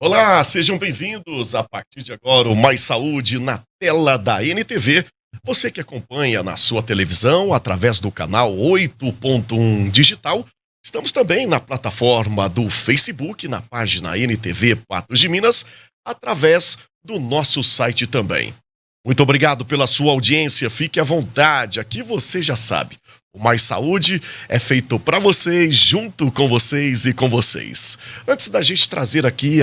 Olá, sejam bem-vindos. A partir de agora, o Mais Saúde na tela da NTV. Você que acompanha na sua televisão, através do canal 8.1 Digital. Estamos também na plataforma do Facebook, na página NTV Patos de Minas, através do nosso site também. Muito obrigado pela sua audiência, fique à vontade, aqui você já sabe. O Mais Saúde é feito para vocês, junto com vocês e com vocês. Antes da gente trazer aqui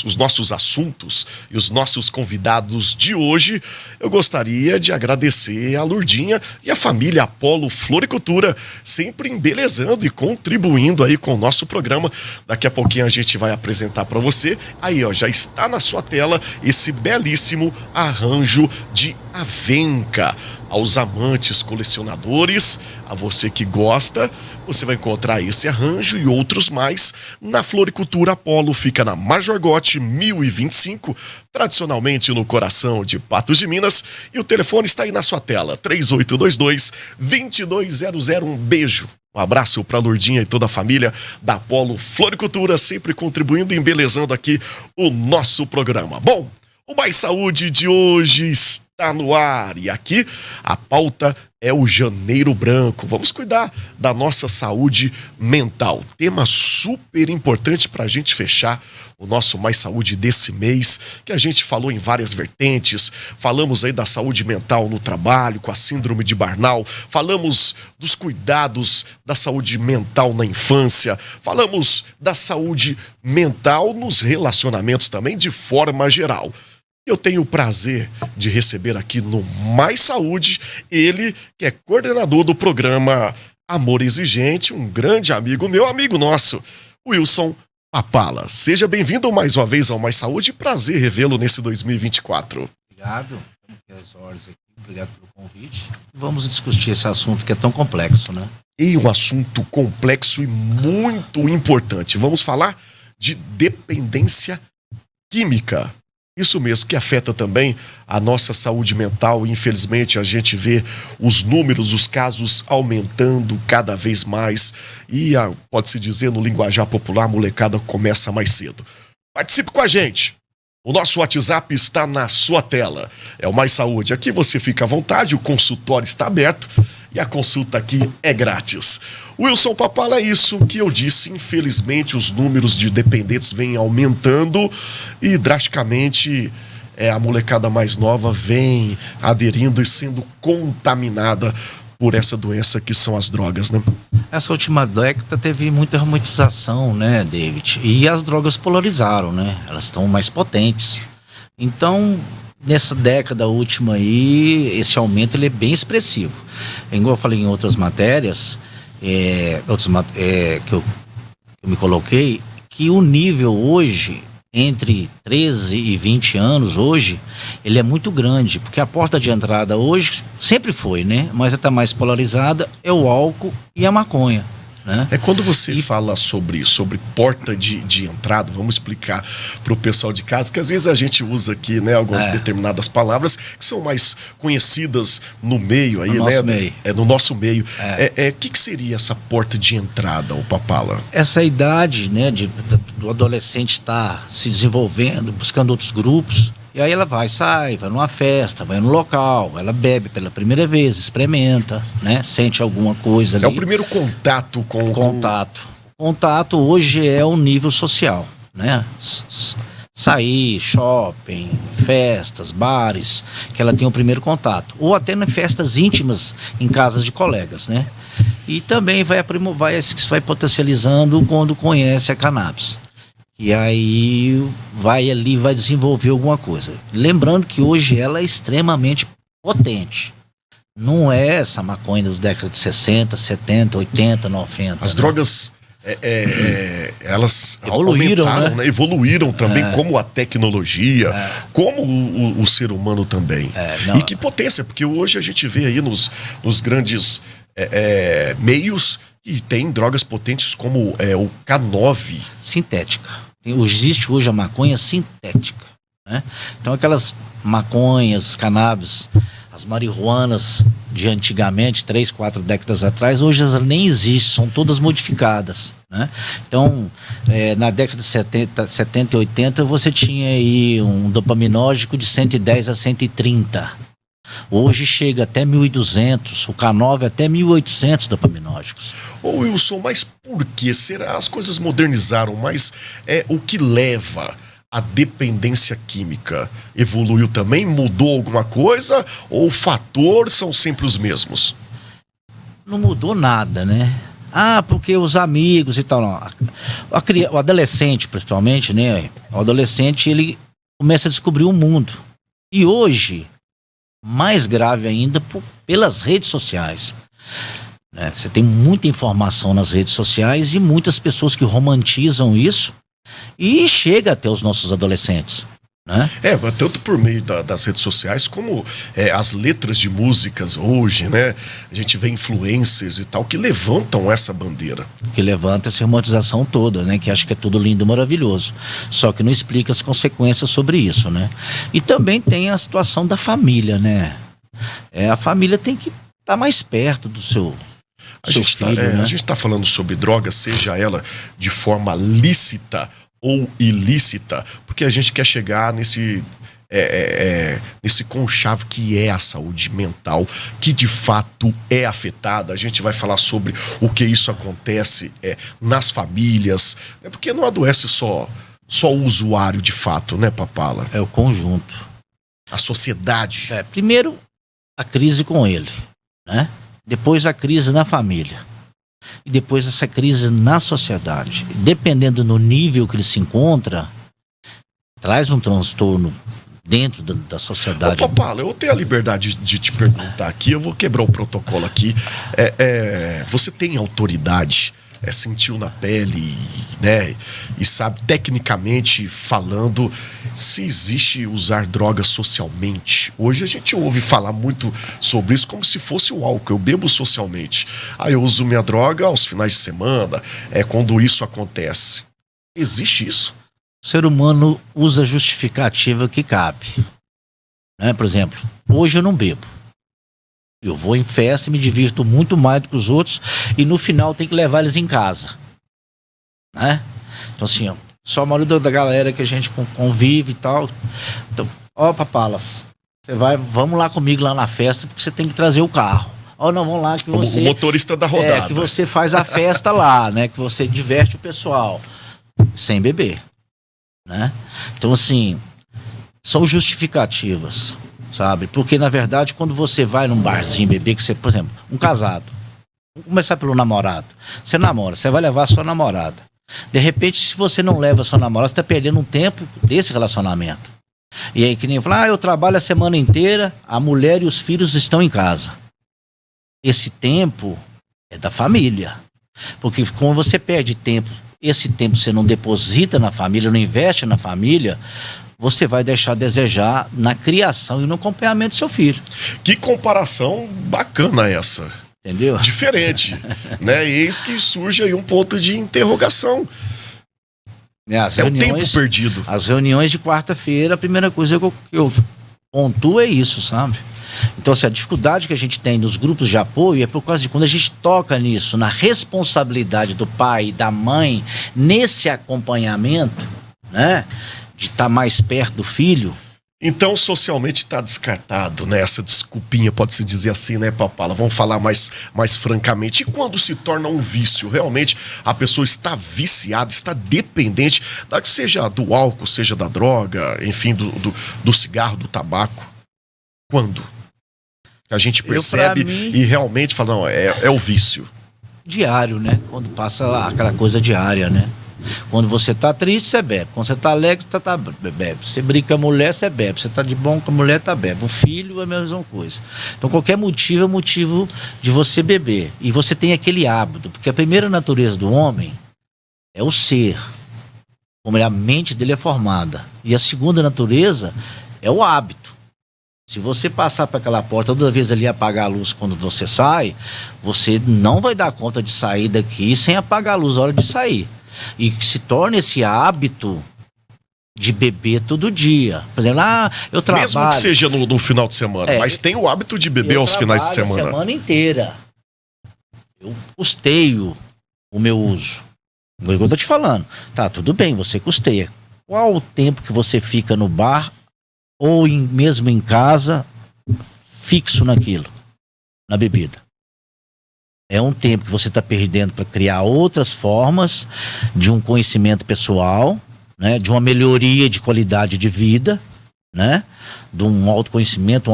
os nossos assuntos e os nossos convidados de hoje, eu gostaria de agradecer a Lurdinha e a família Apolo Floricultura, sempre embelezando e contribuindo aí com o nosso programa. Daqui a pouquinho a gente vai apresentar para você. Aí, ó, já está na sua tela esse belíssimo arranjo de Avenca. Aos amantes colecionadores, a você que gosta, você vai encontrar esse arranjo e outros mais na Floricultura Apolo. Fica na Major Gotti 1025, tradicionalmente no coração de Patos de Minas. E o telefone está aí na sua tela, 3822-2200. Um beijo. Um abraço para a Lourdinha e toda a família da Apolo Floricultura, sempre contribuindo e embelezando aqui o nosso programa. Bom, o Mais Saúde de hoje está no ar e aqui a pauta é o Janeiro Branco. Vamos cuidar da nossa saúde mental. Tema super importante para a gente fechar o nosso Mais Saúde desse mês, que a gente falou em várias vertentes. Falamos aí da saúde mental no trabalho, com a síndrome de Burnout. Falamos dos cuidados da saúde mental na infância. Falamos da saúde mental nos relacionamentos também, de forma geral. Eu tenho o prazer de receber aqui no Mais Saúde ele que é coordenador do programa Amor Exigente, um grande amigo meu, amigo nosso, Wilson Papala. Seja bem-vindo mais uma vez ao Mais Saúde, prazer revê-lo nesse 2024. Obrigado, obrigado pelo convite. Vamos discutir esse assunto que é tão complexo, né? E um assunto complexo e muito importante. Vamos falar de dependência química. Isso mesmo, que afeta também a nossa saúde mental. Infelizmente, a gente vê os números, os casos aumentando cada vez mais. E, pode-se dizer, no linguajar popular, a molecada começa mais cedo. Participe com a gente. O nosso WhatsApp está na sua tela. É o Mais Saúde. Aqui você fica à vontade, o consultório está aberto e a consulta aqui é grátis. Wilson Papala, é isso que eu disse. Infelizmente, os números de dependentes vêm aumentando e drasticamente a molecada mais nova vem aderindo e sendo contaminada por essa doença que são as drogas, né? Essa última década teve muita romantização, né, David? E as drogas polarizaram, né? Elas estão mais potentes. Então, nessa década última aí, esse aumento ele é bem expressivo. Igual eu falei em outras matérias, que eu me coloquei, que o nível hoje, entre 13 e 20 anos hoje, ele é muito grande, porque a porta de entrada hoje sempre foi, né? Mas está mais polarizada, é o álcool e a maconha, né? É quando você fala sobre porta de entrada, vamos explicar para o pessoal de casa, que às vezes a gente usa aqui, né, algumas determinadas palavras que são mais conhecidas no meio aí, né? Meio. É no nosso meio. O que seria essa porta de entrada, o Papala? Essa idade, né, do adolescente estar se desenvolvendo, buscando outros grupos. E aí ela sai, vai numa festa, vai no local, ela bebe pela primeira vez, experimenta, né? Sente alguma coisa ali. É o primeiro contato com... Contato hoje é o nível social, né? Sair, shopping, festas, bares, que ela tem o primeiro contato. Ou até em festas íntimas em casas de colegas, né? E também vai potencializando quando conhece a cannabis. E aí vai desenvolver alguma coisa. Lembrando que hoje ela é extremamente potente. Não é essa maconha dos décadas de 60, 70, 80, 90. As drogas, elas evoluíram, né? Evoluíram também, como a tecnologia, como o ser humano também. E que potência, porque hoje a gente vê aí nos grandes meios que tem drogas potentes como o K9. Sintética. Existe hoje a maconha sintética, né? Então aquelas maconhas, cannabis, As marihuanas de antigamente, 3, 4 décadas atrás, hoje elas nem existem, são todas modificadas, né? Então, na década de 70 e 80, você tinha aí um dopaminógico de 110 a 130. Hoje chega até 1.200, o K9 até 1.800 dopaminógicos. Ô Wilson, mas por que será? As coisas modernizaram, mas o que leva a dependência química evoluiu também? Mudou alguma coisa? Ou o fator são sempre os mesmos? Não mudou nada, né? Porque os amigos e tal, não. O adolescente, principalmente, né? O adolescente, ele começa a descobrir o mundo. E hoje, mais grave ainda, pelas redes sociais. Né? Você tem muita informação nas redes sociais e muitas pessoas que romantizam isso e chega até os nossos adolescentes, né? Tanto por meio das redes sociais como as letras de músicas hoje, né? A gente vê influencers e tal que levantam essa bandeira. Que levanta essa romantização toda, né? Que acha que é tudo lindo e maravilhoso. Só que não explica as consequências sobre isso, né? E também tem a situação da família, né? A família tem que estar mais perto do seu filho, né? A gente está falando sobre droga, seja ela de forma lícita ou ilícita, porque a gente quer chegar nesse conchave que é a saúde mental, que de fato é afetada. A gente vai falar sobre o que isso acontece nas famílias, porque não adoece só o usuário de fato, né, Papala? É o conjunto. A sociedade. Primeiro, a crise com ele, né? Depois a crise na família. E depois essa crise na sociedade. Dependendo do nível que ele se encontra, traz um transtorno dentro da sociedade. Ô, Papala, eu tenho a liberdade de te perguntar aqui, eu vou quebrar o protocolo aqui. Você tem autoridade, sentiu na pele, né? E sabe, tecnicamente falando, se existe usar droga socialmente. Hoje a gente ouve falar muito sobre isso como se fosse o álcool. Eu bebo socialmente. Eu uso minha droga aos finais de semana, quando isso acontece. Existe isso? O ser humano usa a justificativa que cabe, né? Por exemplo, hoje eu não bebo. Eu vou em festa e me divirto muito mais do que os outros e no final tem que levar eles em casa, né? Então assim, só a maioria da galera que a gente convive e tal. Então, Papalas, vamos lá comigo lá na festa porque você tem que trazer o carro. Não, vamos lá que você... O motorista da rodada. Que você faz a festa lá, né? Que você diverte o pessoal sem beber, né? Então assim, são justificativas, sabe? Porque na verdade quando você vai num barzinho beber, que você, por exemplo, um casado, vamos começar pelo namorado. Você namora, você vai levar a sua namorada. De repente, se você não leva a sua namorada, você está perdendo um tempo desse relacionamento. E aí que nem fala, eu trabalho a semana inteira, a mulher e os filhos estão em casa. Esse tempo é da família. Porque quando você perde tempo, esse tempo você não deposita na família, não investe na família, você vai deixar a desejar na criação e no acompanhamento do seu filho. Que comparação bacana essa. Entendeu? Diferente, né? Eis que surge aí um ponto de interrogação. O tempo perdido. As reuniões de quarta-feira, a primeira coisa que eu pontuo é isso, sabe? Então, assim, a dificuldade que a gente tem nos grupos de apoio é por causa de quando a gente toca nisso, na responsabilidade do pai e da mãe, nesse acompanhamento, né? De estar mais perto do filho. Então, socialmente está descartado, né? Essa desculpinha, pode-se dizer assim, né, Papala? Vamos falar mais francamente. E quando se torna um vício? Realmente, a pessoa está viciada, está dependente, seja do álcool, seja da droga, enfim, do cigarro, do tabaco. Quando? A gente percebe e realmente fala, não, é o vício. Diário, né? Quando passa aquela coisa diária, né? Quando você tá triste, você bebe. Quando você tá alegre, você bebe. Você brinca com a mulher, você bebe. Você tá de bom com a mulher, tá bebe. O filho é a mesma coisa. Então qualquer motivo é motivo de você beber. E você tem aquele hábito, porque a primeira natureza do homem é o ser. Como a mente dele é formada. E a segunda natureza é o hábito. Se você passar para aquela porta toda vez ali apagar a luz quando você sai, você não vai dar conta de sair daqui sem apagar a luz na hora de sair. E se torna esse hábito de beber todo dia. Por exemplo, eu trabalho... Mesmo que seja no final de semana, mas tem o hábito de beber aos finais de semana. A semana inteira. Eu custeio o meu uso. O que eu tô te falando. Tá, tudo bem, você custeia. Qual o tempo que você fica no bar ou mesmo em casa fixo naquilo, na bebida? É um tempo que você está perdendo para criar outras formas de um conhecimento pessoal, né, de uma melhoria de qualidade de vida, né, de um autoconhecimento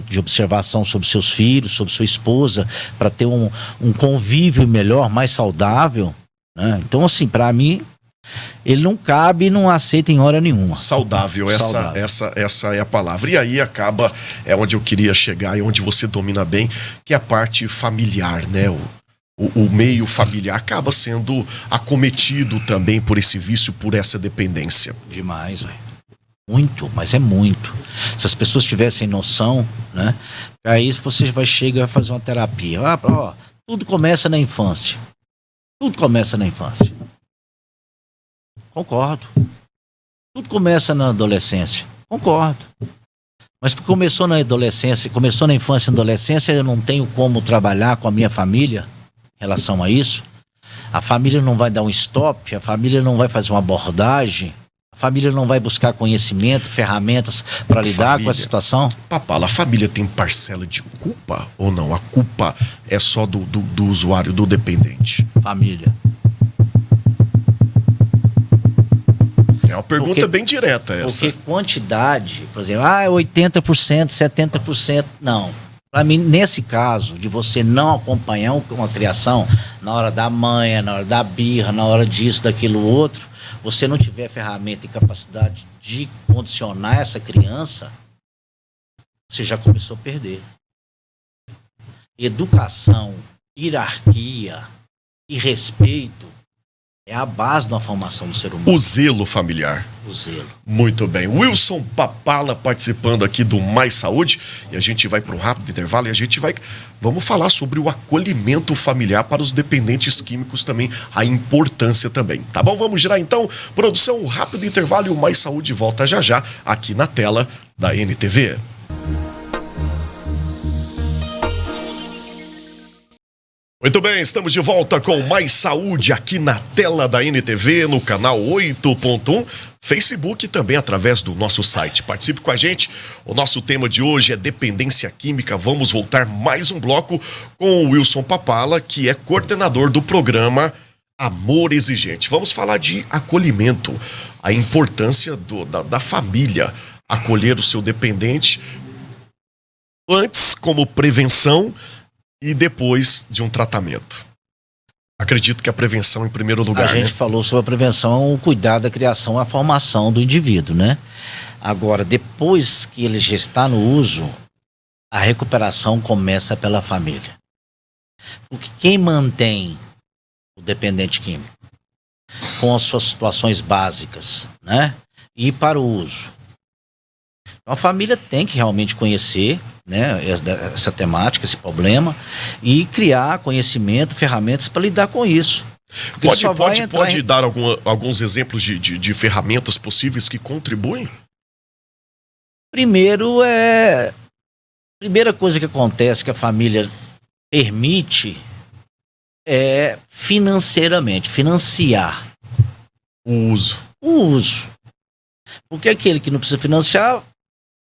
de observação sobre seus filhos, sobre sua esposa, para ter um convívio melhor, mais saudável, né? Então, assim, para mim, ele não cabe e não aceita em hora nenhuma. Saudável, essa é a palavra. E aí acaba, é onde eu queria chegar e onde você domina bem, que é a parte familiar, né? O meio familiar acaba sendo acometido também por esse vício, por essa dependência. Demais, velho. Muito, mas é muito. Se as pessoas tivessem noção, né? Aí você chega a fazer uma terapia. Tudo começa na infância. Tudo começa na infância. Concordo. Tudo começa na adolescência. Concordo. Mas porque começou na adolescência, começou na infância e adolescência, eu não tenho como trabalhar com a minha família em relação a isso. A família não vai dar um stop, a família não vai fazer uma abordagem, a família não vai buscar conhecimento, ferramentas para lidar com a situação. Papala, a família tem parcela de culpa ou não? A culpa é só do usuário, do dependente? Família. É uma pergunta bem direta essa. Porque quantidade, por exemplo, 80%, 70%, não. Para mim, nesse caso, de você não acompanhar uma criação, na hora da manha, na hora da birra, na hora disso, daquilo, outro, você não tiver ferramenta e capacidade de condicionar essa criança, você já começou a perder. Educação, hierarquia e respeito é a base de uma formação do ser humano. O zelo familiar. O zelo. Muito bem. Wilson Papala participando aqui do Mais Saúde. E a gente vai para um rápido intervalo e vamos falar sobre o acolhimento familiar para os dependentes químicos também, a importância também. Tá bom? Vamos girar então. Produção, um rápido intervalo e o Mais Saúde volta já já aqui na tela da NTV. Muito bem, estamos de volta com Mais Saúde aqui na tela da NTV, no canal 8.1, Facebook e também através do nosso site. Participe com a gente. O nosso tema de hoje é dependência química. Vamos voltar mais um bloco com o Wilson Papala, que é coordenador do programa Amor Exigente. Vamos falar de acolhimento, a importância da família acolher o seu dependente antes como prevenção e depois de um tratamento. Acredito que a prevenção em primeiro lugar, A gente falou sobre a prevenção, o cuidado da criação, a formação do indivíduo, né? Agora, depois que ele já está no uso, a recuperação começa pela família. Porque quem mantém o dependente químico com as suas situações básicas, né? E para o uso. Então, a família tem que realmente conhecer, né, essa temática, esse problema, e criar conhecimento, ferramentas para lidar com isso. Pode dar alguns exemplos de ferramentas possíveis que contribuem? Primeira coisa que acontece que a família permite é financeiramente, financiar o uso. Porque aquele que não precisa financiar,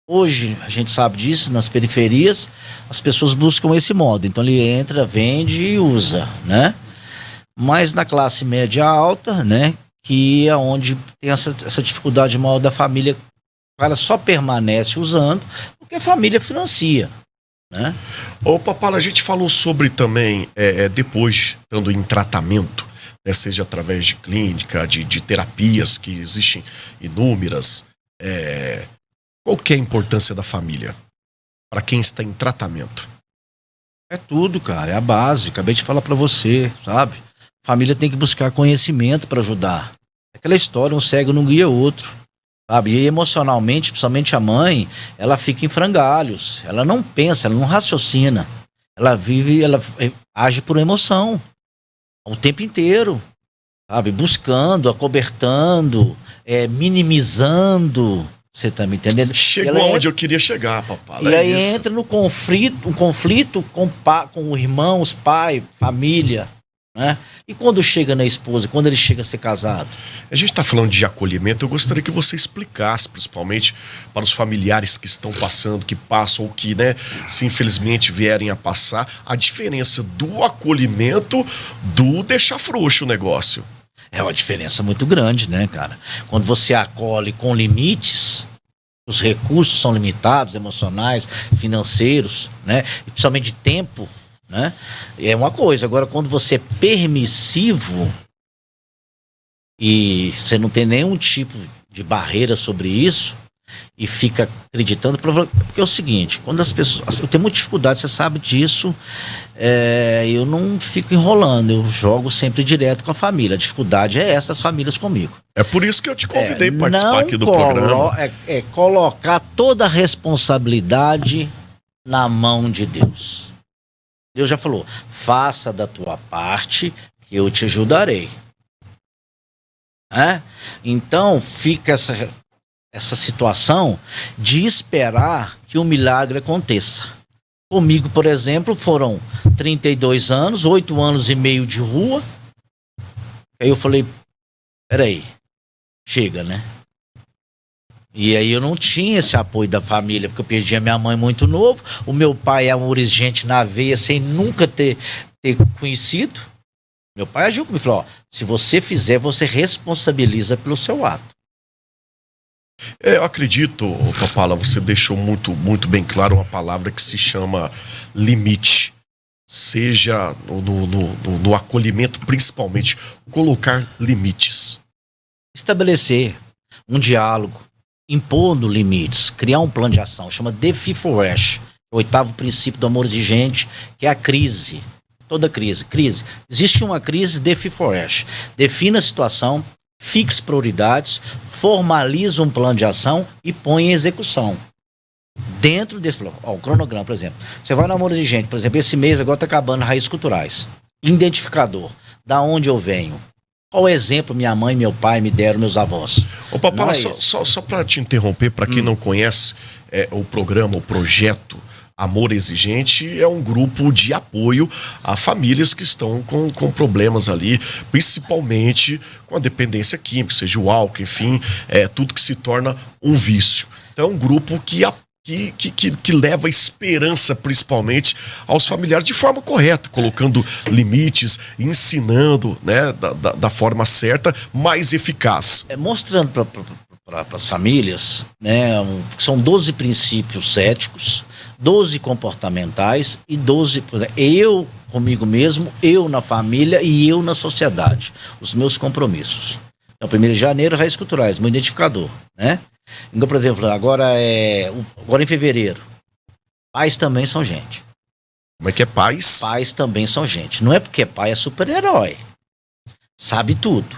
hoje, a gente sabe disso, nas periferias, as pessoas buscam esse modo. Então ele entra, vende e usa, né? Mas na classe média alta, né? Que é onde tem essa dificuldade maior da família, o cara só permanece usando porque a família financia, né? Ô Papala, a gente falou sobre também, depois, estando em tratamento, né, seja através de clínica, de terapias que existem inúmeras, qual que é a importância da família para quem está em tratamento? É tudo, cara, é a base. Acabei de falar para você, sabe? A família tem que buscar conhecimento para ajudar. Aquela história, um cego não guia outro, sabe? E emocionalmente, principalmente a mãe, ela fica em frangalhos. Ela não pensa, ela não raciocina. Ela age por emoção o tempo inteiro, sabe? Buscando, acobertando, minimizando. Você tá me entendendo? Chegou onde eu queria chegar, papai. E aí entra no conflito com o irmão, os pais, família, né? E quando chega na esposa, quando ele chega a ser casado? A gente está falando de acolhimento, eu gostaria que você explicasse, principalmente para os familiares que estão passando, que passam ou que, né, se infelizmente vierem a passar, a diferença do acolhimento do deixar frouxo o negócio. É uma diferença muito grande, né, cara? Quando você acolhe com limites, os recursos são limitados, emocionais, financeiros, né? E principalmente de tempo, né? É uma coisa. Agora, quando você é permissivo e você não tem nenhum tipo de barreira sobre isso e fica acreditando, porque é o seguinte, quando as pessoas... Eu tenho muita dificuldade, você sabe disso, eu não fico enrolando, eu jogo sempre direto com a família. A dificuldade é essa das famílias comigo. É por isso que eu te convidei para participar aqui do programa. Colocar toda a responsabilidade na mão de Deus. Deus já falou, faça da tua parte que eu te ajudarei. Então fica essa situação de esperar que o milagre aconteça. Comigo, por exemplo, foram 32 anos, 8 anos e meio de rua. Aí eu falei, peraí, chega, né? E aí eu não tinha esse apoio da família, porque eu perdi a minha mãe muito novo, o meu pai é amor e gente na veia, sem nunca ter conhecido. Meu pai agiu comigo e falou, se você fizer, você responsabiliza pelo seu ato. Eu acredito, Topala, você deixou muito bem claro uma palavra que se chama limite. Seja no acolhimento, principalmente, colocar limites. Estabelecer um diálogo, impondo limites, criar um plano de ação, chama DeFi4Ash, o 8º princípio do amor exigente, que é a crise. Toda crise. Existe uma crise, DeFi4Ash. Defina a situação, fixe prioridades, formaliza um plano de ação e põe em execução. Dentro desse plano, o cronograma, por exemplo. Você vai no amor exigente, por exemplo, esse mês agora está acabando raízes culturais. Identificador, da onde eu venho. Qual exemplo minha mãe e meu pai me deram, meus avós? Ô, Papala, só para te interromper, para quem não conhece o programa, o projeto Amor Exigente é um grupo de apoio a famílias que estão com problemas ali, principalmente com a dependência química, seja o álcool, enfim, tudo que se torna um vício. Então é um grupo que leva esperança principalmente aos familiares de forma correta, colocando limites, ensinando, né, da forma certa, mais eficaz. Mostrando para as famílias, né, são 12 princípios éticos, 12 comportamentais e 12, por exemplo, eu comigo mesmo, eu na família e eu na sociedade. Os meus compromissos. Então, 1º de janeiro, raízes culturais, meu identificador, né? Então, por exemplo, agora em fevereiro, pais também são gente. Como é que é pais? Pais também são gente. Não é porque pai é super-herói. Sabe tudo.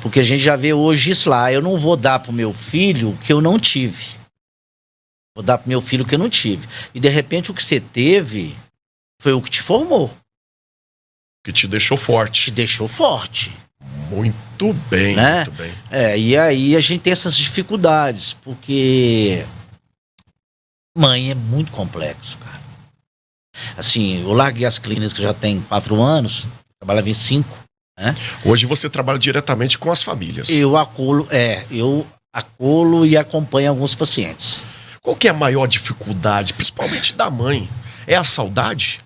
Porque a gente já vê hoje isso lá. Eu não vou dar pro meu filho o que eu não tive. Vou dar pro meu filho o que eu não tive. E de repente o que você teve foi o que te formou. Que te deixou forte. Te deixou forte. Muito bem, né? Muito bem. E aí a gente tem essas dificuldades, porque mãe é muito complexo, cara. Assim, eu larguei as clínicas que já tem 4 anos, trabalhava em 5, né? Hoje você trabalha diretamente com as famílias. Eu acolho e acompanho alguns pacientes. Qual que é a maior dificuldade, principalmente da mãe? É a saudade?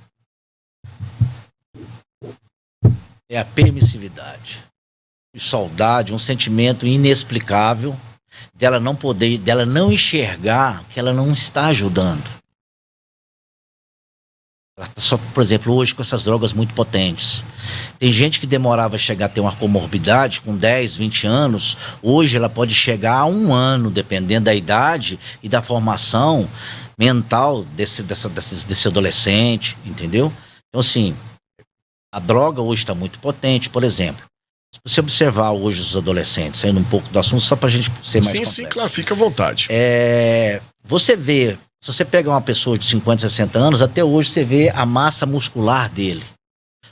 É a permissividade. E saudade, um sentimento inexplicável dela não enxergar que ela não está ajudando. Ela tá só, por exemplo, hoje com essas drogas muito potentes. Tem gente que demorava a chegar a ter uma comorbidade com 10, 20 anos. Hoje ela pode chegar a 1 ano, dependendo da idade e da formação mental desse adolescente, entendeu? Então, assim, a droga hoje está muito potente. Por exemplo, se você observar hoje os adolescentes, saindo um pouco do assunto, só para a gente ser mais complexo. Sim, claro, fica à vontade. Você vê, se você pega uma pessoa de 50, 60 anos, até hoje você vê a massa muscular dele.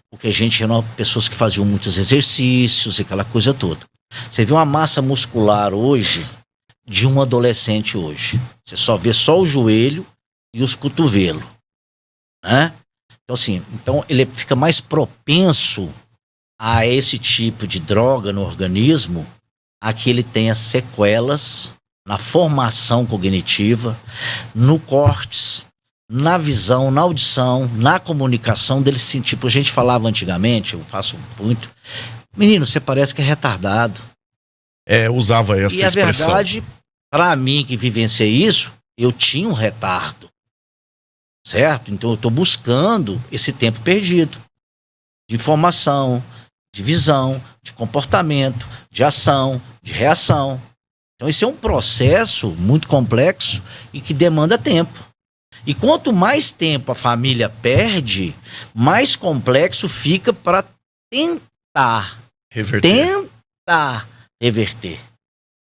Porque a gente eram pessoas que faziam muitos exercícios e aquela coisa toda. Você vê uma massa muscular hoje de um adolescente hoje. Você só vê só o joelho e os cotovelos, né? Então assim, ele fica mais propenso a esse tipo de droga no organismo, a que ele tenha sequelas na formação cognitiva, no córtex, na visão, na audição, na comunicação dele sentir. Tipo, a gente falava antigamente, eu faço muito, menino, você parece que é retardado. Usava essa expressão. E a verdade, para mim que vivenciei isso, eu tinha um retardo, certo? Então eu estou buscando esse tempo perdido de informação, de visão, de comportamento, de ação, de reação. Então esse é um processo muito complexo e que demanda tempo. E quanto mais tempo a família perde, mais complexo fica para tentar reverter.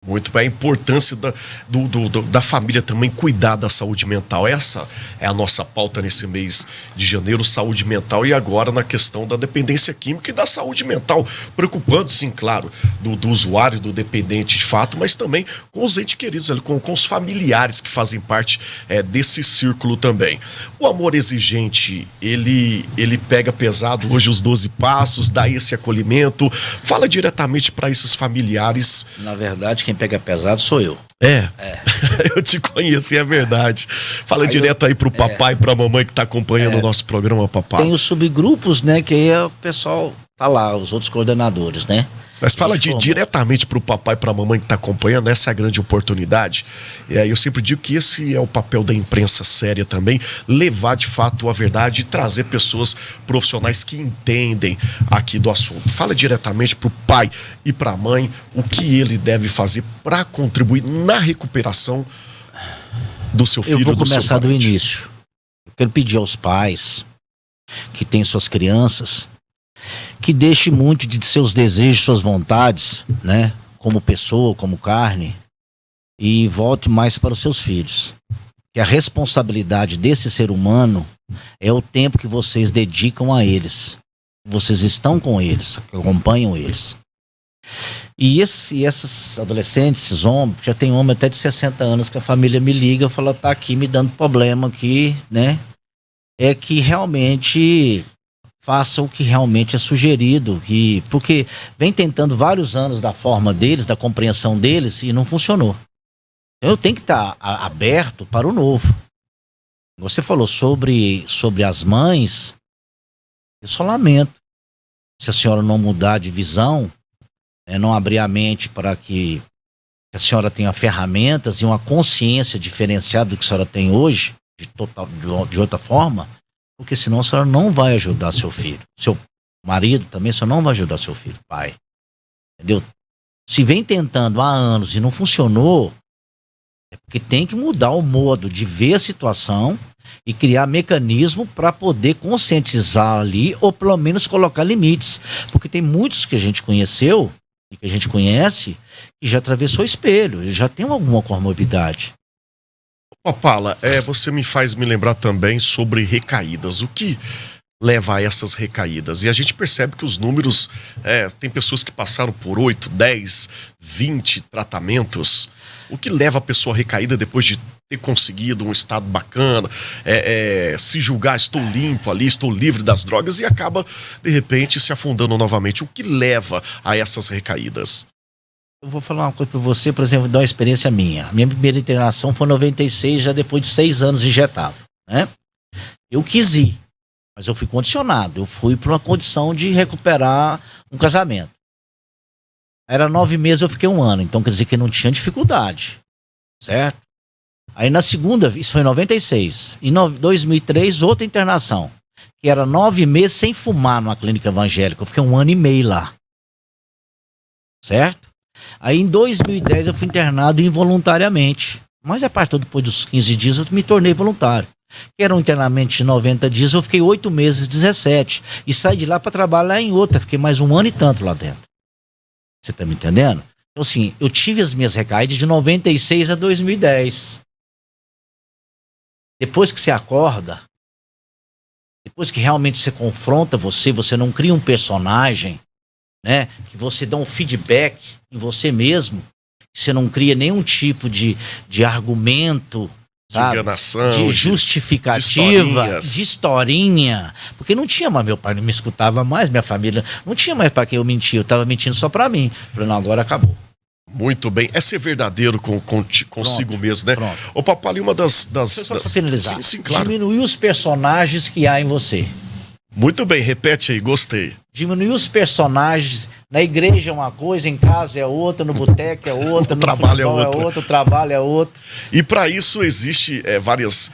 Muito bem, a importância da família também cuidar da saúde mental. Essa é a nossa pauta nesse mês de janeiro, saúde mental, e agora na questão da dependência química e da saúde mental, preocupando, sim, claro, do usuário, do dependente de fato, mas também com os entes queridos, com os familiares que fazem parte desse círculo também. O amor exigente, ele pega pesado hoje os 12 passos, dá esse acolhimento, fala diretamente para esses familiares. Na verdade, quem pega pesado sou eu. Eu te conheci, é verdade. Fala direto aí pro papai e pra mamãe que tá acompanhando o nosso programa, papai. Tem os subgrupos, né, que aí o pessoal tá lá, os outros coordenadores, né? Mas fala diretamente pro papai e pra mamãe que tá acompanhando, essa é a grande oportunidade. Eu sempre digo que esse é o papel da imprensa séria também, levar de fato a verdade e trazer pessoas profissionais que entendem aqui do assunto. Fala diretamente pro pai e pra mãe o que ele deve fazer para contribuir na recuperação do seu filho. Eu vou começar do início. Eu quero pedir aos pais que têm suas crianças que deixe muito de seus desejos, suas vontades, né, como pessoa, como carne, e volte mais para os seus filhos. Que a responsabilidade desse ser humano é o tempo que vocês dedicam a eles. Vocês estão com eles, acompanham eles. E esses adolescentes, esses homens, já tem homem até de 60 anos que a família me liga e fala, tá aqui me dando problema aqui, né? É que realmente faça o que realmente é sugerido, porque vem tentando vários anos da forma deles, da compreensão deles, e não funcionou. Eu tenho que estar aberto para o novo. Você falou sobre as mães, eu só lamento. Se a senhora não mudar de visão, não abrir a mente para que a senhora tenha ferramentas e uma consciência diferenciada do que a senhora tem hoje, de outra forma, porque senão a senhora não vai ajudar seu filho. Seu marido também, a senhora não vai ajudar seu filho, pai. Entendeu? Se vem tentando há anos e não funcionou, é porque tem que mudar o modo de ver a situação e criar mecanismo para poder conscientizar ali, ou pelo menos colocar limites. Porque tem muitos que a gente conheceu e que a gente conhece que já atravessou o espelho, ele já tem alguma comorbidade. Papala, você me faz me lembrar também sobre recaídas. O que leva a essas recaídas? E a gente percebe que os números, tem pessoas que passaram por 8, 10, 20 tratamentos. O que leva a pessoa a recaída depois de ter conseguido um estado bacana, se julgar, estou limpo ali, estou livre das drogas, e acaba, de repente, se afundando novamente? O que leva a essas recaídas? Eu vou falar uma coisa para você, por exemplo, dar uma experiência minha. A minha primeira internação foi em 96, já depois de 6 anos injetável, né? Eu quis ir, mas eu fui condicionado. Eu fui para uma condição de recuperar um casamento. Era 9 meses, eu fiquei 1 ano, então quer dizer que não tinha dificuldade, certo? Aí na segunda, isso foi em 96, em 2003, outra internação, que era 9 meses sem fumar numa clínica evangélica. Eu fiquei 1 ano e meio lá, certo? Aí em 2010 eu fui internado involuntariamente, mas a partir depois dos 15 dias eu me tornei voluntário. Que era um internamento de 90 dias, eu fiquei 8 meses, 17, e saí de lá para trabalhar em outra, fiquei mais 1 ano e tanto lá dentro. Você tá me entendendo? Então assim, eu tive as minhas recaídas de 96 a 2010. Depois que você acorda, depois que realmente você confronta você não cria um personagem, né? Que você dá um feedback em você mesmo, que você não cria nenhum tipo de argumento, sabe? Enganação, de justificativa, de de historinha. Porque não tinha mais, meu pai não me escutava mais, minha família não tinha mais para quem eu mentia, eu tava mentindo só para mim. Falei, não, agora acabou. Muito bem. É ser verdadeiro consigo mesmo, né? Pronto. Ô, Papali, uma das... Deixa eu só finalizar. Sim, claro. Diminuir os personagens que há em você. Muito bem, repete aí, gostei. Diminuir os personagens. Na igreja é uma coisa, em casa é outra, no boteco é outra, O no trabalho é futebol outra. o trabalho é outro. E para isso existe várias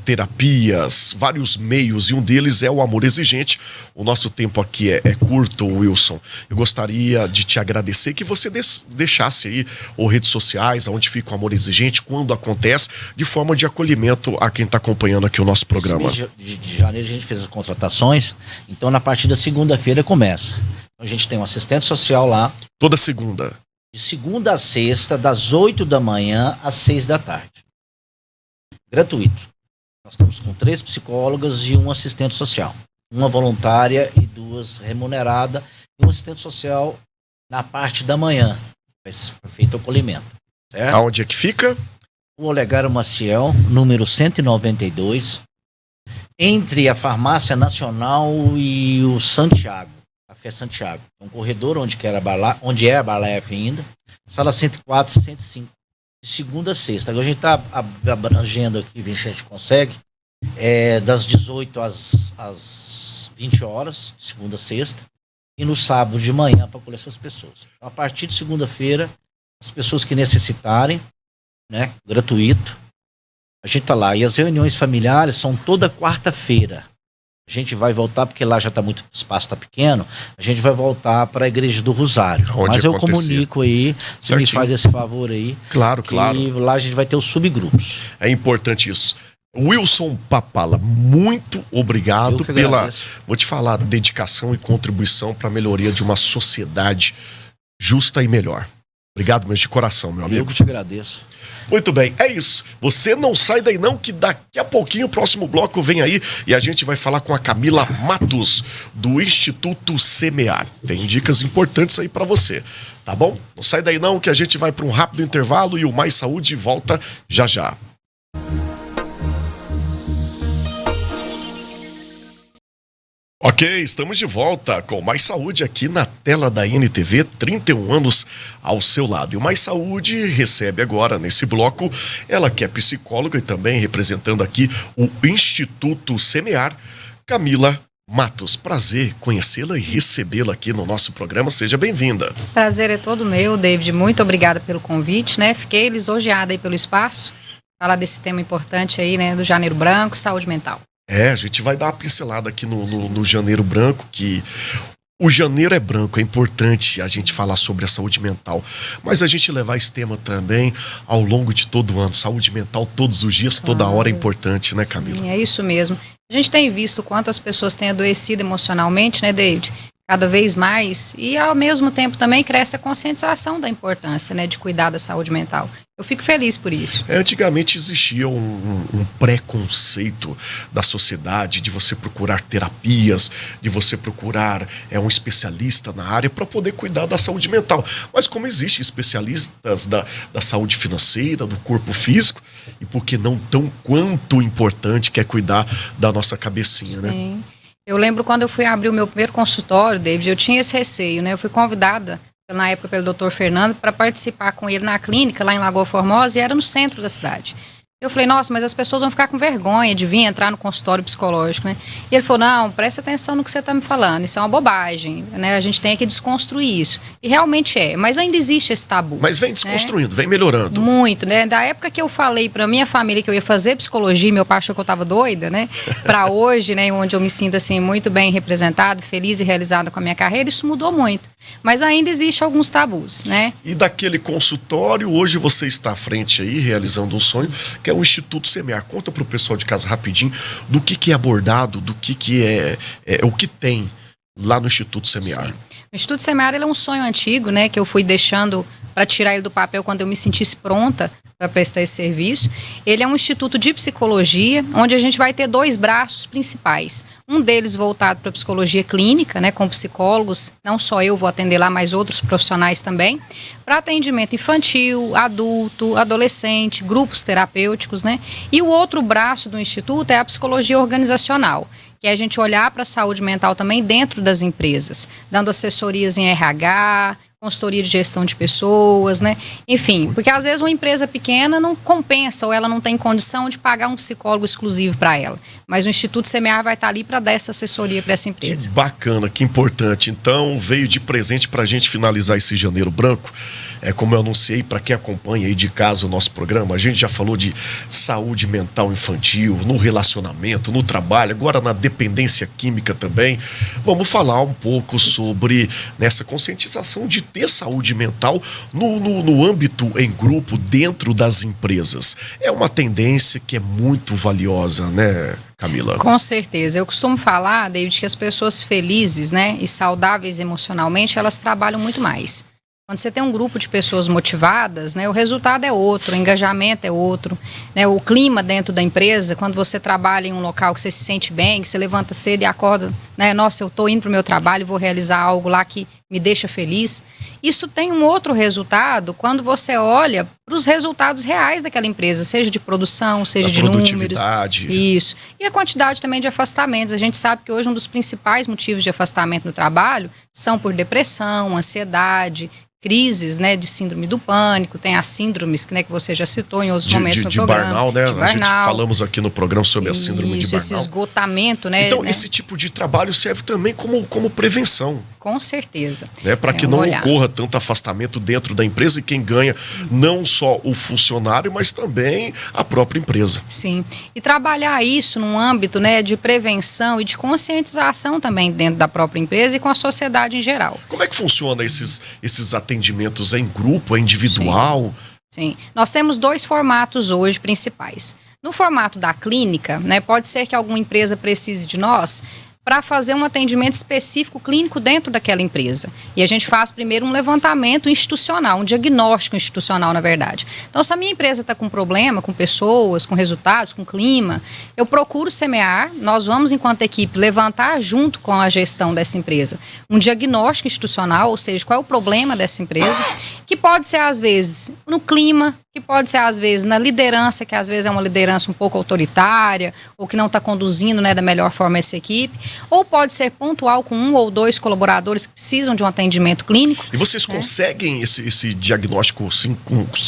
terapias, vários meios, e um deles é o amor exigente. O nosso tempo aqui é curto, Wilson. Eu gostaria de te agradecer que você deixasse aí ou redes sociais, onde fica o amor exigente, quando acontece, de forma de acolhimento a quem está acompanhando aqui o nosso programa. Esse mês de janeiro a gente fez as contratações, então na partir da segunda-feira começa. A gente tem um assistente social lá. Toda segunda. De segunda a sexta, das 8 da manhã às 6 da tarde. Gratuito. Nós estamos com 3 psicólogas e um assistente social. Uma voluntária e 2 remunerada. E um assistente social na parte da manhã. Vai ser feito o acolhimento. Certo? Aonde é que fica? O Olegário Maciel, número 192. Entre a Farmácia Nacional e o Santiago. Café Santiago. É um corredor onde é a Barlaef ainda. Sala 104, 105. De segunda a sexta. Agora a gente está abrangendo aqui, ver se a gente consegue. Das 18 às 20 horas, segunda a sexta. E no sábado de manhã para acolher essas pessoas. Então, a partir de segunda-feira, as pessoas que necessitarem, né, gratuito, a gente está lá. E as reuniões familiares são toda quarta-feira. A gente vai voltar, porque lá já está muito, o espaço está pequeno, a gente vai voltar para a Igreja do Rosário. Onde mas eu acontecia. comunico aí, você me faz esse favor aí. Claro, claro. E lá a gente vai ter os subgrupos. É importante isso. Wilson Papala, muito obrigado pela, vou te falar, dedicação e contribuição para a melhoria de uma sociedade justa e melhor. Obrigado mesmo de coração, meu amigo. Eu que te agradeço. Muito bem, é isso. Você não sai daí não, que daqui a pouquinho o próximo bloco vem aí e a gente vai falar com a Camila Matos, do Instituto Semear. Tem dicas importantes aí pra você, tá bom? Não sai daí não, que a gente vai para um rápido intervalo e o Mais Saúde volta já já. Ok, estamos de volta com Mais Saúde aqui na tela da NTV, 31 anos ao seu lado. E o Mais Saúde recebe agora, nesse bloco, ela que é psicóloga e também representando aqui o Instituto Semear, Camila Matos. Prazer conhecê-la e recebê-la aqui no nosso programa. Seja bem-vinda. Prazer é todo meu, David. Muito obrigada pelo convite, né? Fiquei lisonjeada aí pelo espaço. Falar desse tema importante aí, né? Do Janeiro Branco, saúde mental. A gente vai dar uma pincelada aqui no Janeiro Branco, que o janeiro é branco, é importante a gente falar sobre a saúde mental, mas a gente levar esse tema também ao longo de todo o ano. Saúde mental todos os dias, toda hora é importante, né, Camila? Sim, é isso mesmo. A gente tem visto quantas pessoas têm adoecido emocionalmente, né, David? Cada vez mais, e ao mesmo tempo também cresce a conscientização da importância, né, de cuidar da saúde mental. Eu fico feliz por isso. Antigamente existia um preconceito da sociedade de você procurar terapias, de você procurar um especialista na área para poder cuidar da saúde mental. Mas como existem especialistas da saúde financeira, do corpo físico, e por que não tão quanto importante que é cuidar da nossa cabecinha, né? Sim. Eu lembro quando eu fui abrir o meu primeiro consultório, David, eu tinha esse receio, né? Eu fui convidada, na época, pelo Dr. Fernando, para participar com ele na clínica, lá em Lagoa Formosa, e era no centro da cidade. Eu falei, nossa, mas as pessoas vão ficar com vergonha de vir entrar no consultório psicológico, né? E ele falou, não, presta atenção no que você está me falando, isso é uma bobagem, né? A gente tem que desconstruir isso. E realmente é, mas ainda existe esse tabu. Mas vem desconstruindo, né? Vem melhorando. Muito, né? Da época que eu falei para minha família que eu ia fazer psicologia, meu pai achou que eu estava doida, né? Para hoje, né, onde eu me sinto assim muito bem representada, feliz e realizada com a minha carreira, isso mudou muito. Mas ainda existe alguns tabus, né? E daquele consultório, hoje você está à frente aí, realizando um sonho, que é o Instituto Semear. Conta para o pessoal de casa rapidinho do que é abordado, do que é o que tem lá no Instituto Semear. Sim. O Instituto Semear, ele é um sonho antigo, né, que eu fui deixando para tirar ele do papel quando eu me sentisse pronta para prestar esse serviço. Ele é um instituto de psicologia, onde a gente vai ter 2 braços principais. Um deles voltado para a psicologia clínica, né, com psicólogos, não só eu vou atender lá, mas outros profissionais também, para atendimento infantil, adulto, adolescente, grupos terapêuticos, né? E o outro braço do instituto é a psicologia organizacional, que é a gente olhar para a saúde mental também dentro das empresas, dando assessorias em RH, consultoria de gestão de pessoas, né? Enfim, porque às vezes uma empresa pequena não compensa ou ela não tem condição de pagar um psicólogo exclusivo para ela. Mas o Instituto Semear vai estar ali para dar essa assessoria para essa empresa. Que bacana, que importante. Então, veio de presente para a gente finalizar esse janeiro branco. Como eu anunciei, para quem acompanha aí de casa o nosso programa, a gente já falou de saúde mental infantil, no relacionamento, no trabalho, agora na dependência química também. Vamos falar um pouco sobre nessa conscientização de ter saúde mental no âmbito em grupo, dentro das empresas. É uma tendência que é muito valiosa, né, Camila? Com certeza. Eu costumo falar, David, que as pessoas felizes, né, e saudáveis emocionalmente, elas trabalham muito mais. Quando você tem um grupo de pessoas motivadas, né, o resultado é outro, o engajamento é outro, né, o clima dentro da empresa, quando você trabalha em um local que você se sente bem, que você levanta cedo e acorda, né, nossa, eu estou indo para o meu trabalho e vou realizar algo lá que me deixa feliz. Isso tem um outro resultado quando você olha para os resultados reais daquela empresa, seja de produção, seja de números. Isso. E a quantidade também de afastamentos. A gente sabe que hoje um dos principais motivos de afastamento no trabalho são por depressão, ansiedade, crises, né, de síndrome do pânico, tem as síndromes, né, que você já citou em outros momentos no programa. Burnout, né? A gente falamos aqui no programa sobre a síndrome de burnout. Esse esgotamento, né? Então, esse tipo de trabalho serve também como prevenção. Com certeza. Né, para que não ocorra tanto afastamento dentro da empresa e quem ganha não só o funcionário, mas também a própria empresa. Sim. E trabalhar isso num âmbito, né, de prevenção e de conscientização também dentro da própria empresa e com a sociedade em geral. Como é que funciona esses atendimentos? É em grupo, é individual? Sim. Nós temos 2 formatos hoje principais. No formato da clínica, né, pode ser que alguma empresa precise de nós para fazer um atendimento específico clínico dentro daquela empresa. E a gente faz primeiro um levantamento institucional, um diagnóstico institucional, na verdade. Então, se a minha empresa está com problema, com pessoas, com resultados, com clima, eu procuro semear, nós vamos, enquanto equipe, levantar junto com a gestão dessa empresa um diagnóstico institucional, ou seja, qual é o problema dessa empresa, que pode ser, às vezes, no clima, que pode ser, às vezes, na liderança, que às vezes é uma liderança um pouco autoritária, ou que não está conduzindo, né, da melhor forma essa equipe, ou pode ser pontual com 1 ou 2 colaboradores que precisam de um atendimento clínico. E vocês conseguem esse diagnóstico assim,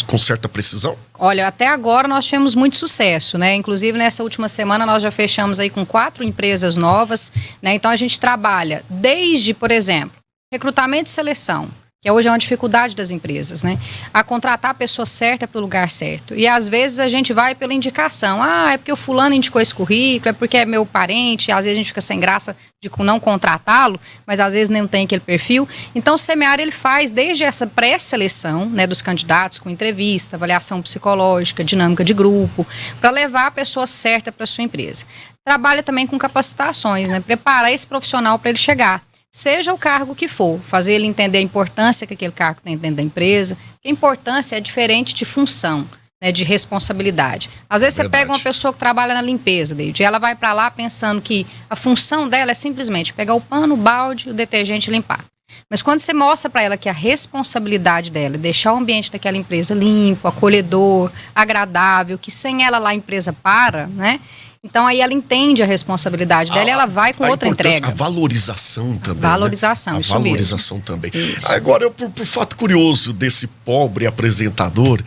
com certa precisão? Olha, até agora nós tivemos muito sucesso, né? Inclusive, nessa última semana nós já fechamos aí com 4 empresas novas, né? Então, a gente trabalha desde, por exemplo, recrutamento e seleção, que hoje é uma dificuldade das empresas, né? A contratar a pessoa certa para o lugar certo. E às vezes a gente vai pela indicação. Ah, é porque o fulano indicou esse currículo, é porque é meu parente, às vezes a gente fica sem graça de não contratá-lo, mas às vezes não tem aquele perfil. Então o Semear, ele faz desde essa pré-seleção, né, dos candidatos, com entrevista, avaliação psicológica, dinâmica de grupo, para levar a pessoa certa para a sua empresa. Trabalha também com capacitações, né? Preparar esse profissional para ele chegar. Seja o cargo que for, fazer ele entender a importância que aquele cargo tem dentro da empresa, que a importância é diferente de função, né, de responsabilidade. Às vezes você pega uma pessoa que trabalha na limpeza, David, e ela vai para lá pensando que a função dela é simplesmente pegar o pano, o balde, o detergente e limpar. Mas quando você mostra para ela que a responsabilidade dela é deixar o ambiente daquela empresa limpo, acolhedor, agradável, que sem ela lá a empresa para, né? Então aí ela entende a responsabilidade dela e ela vai com outra entrega. A valorização também. Valorização, né? isso A valorização mesmo. também. Isso. Agora, por fato curioso desse pobre apresentador,